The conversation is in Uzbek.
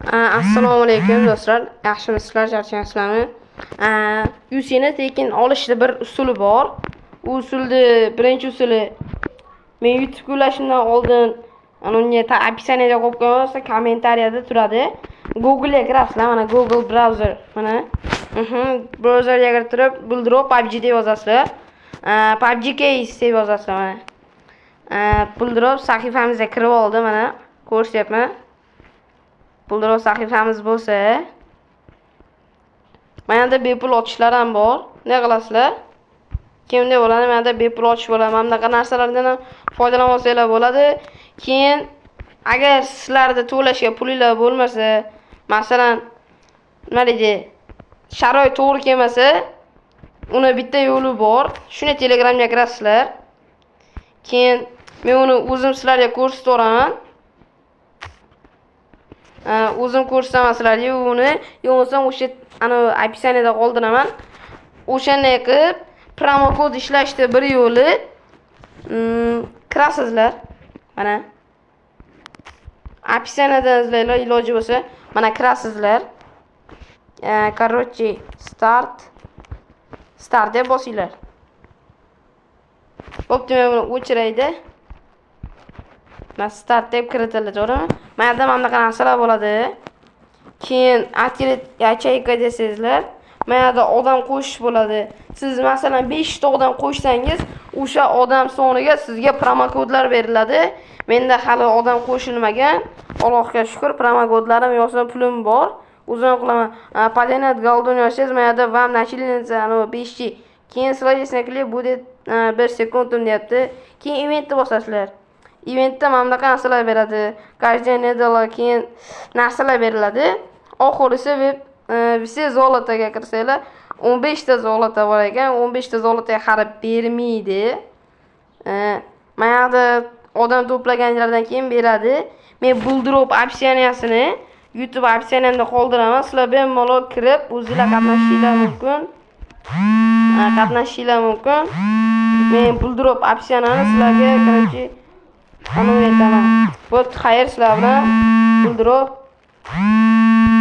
Assalomu alaykum do'stlar. Yaxshimisizlar, charchaysizlarmi? UC'ni tekin olishda bir usuli bor. U usulni birinchi usuli men YouTube ulashimdan oldin unga описаниеda qo'yib qo'yamiz, kommentariyada turadi. Google'ga kirasizlar, mana Google browser, mana. Browserga kirib, buldrop PUBG deb yozasizlar. PUBG case deb yozasizlar mana. Buldrop sahifamizga kirib oldi, mana ko'rsatyapman. Buldrop sahifamiz bo'lsa, mana da bepul ochishlar ham bor. Ne qilasizlar? Kimda bo'ladi? Mana da bepul ochish bo'ladi. Mana bunaqa narsalardan ham foydalanmasanglar bo'ladi. Keyin agar sizlarda to'lashga pulingiz bo'lmasa, masalan, nima deydi? Sharoit to'g'ri kelmasa, uni bitta yo'li bor. Shuni Telegramga kirasizlar. Keyin men uni o'zim sizlarga ko'rsatib beraman. O'zim ko'rsatamasizlarga uni, yo'qsa o'sha описаниеda qoldiraman. O'shanday qilib promo kod ishlashda bir yo'li kirasizlar. Mana описаниеda izlaylar, iloji bo'lsa, mana kirasizlar. Короче, start deb bosinglar. Bo'pti, men buni o'chiraydi. Mana start deb kiritildi, to'g'rimi? Mana yerda mana bunaqa narsalar bo'ladi. Keyin yacheyka desizlar. Mana yerda odam qo'shish bo'ladi. Siz masalan 5 ta odam qo'shsangiz, o'sha odam soniga sizga promo kodlar beriladi. Menda hali odam qo'shilmagan. Allohga shukr, promo kodlarim yo'qsa pulim bor. O'zim qilaman. Patenat Goldon yozsangiz, mana yerda вам начислится 5. Keyin slayesni klip будет 1 sekund deyapti. Keyin eventni bosasizlar. Eventda mana bunaqa narsalar beradi. Каждый неделя keyin narsalar beriladi. Oxirisi siz zolotaga kirsanglar, 15 ta zolota bor ekan. 15 ta zolotaga qarab bermaydi. Mana yerda odam to'plaganlardan keyin beradi. Men buldrop opsiyasini YouTube opsiyamda qoldiraman. Sizlar bemalol kirib o'zingizlar qatnashinglar mumkin. Men buldrop opsiyasini sizlarga короче aytaman. Bu xayr sizlar bilan buldrop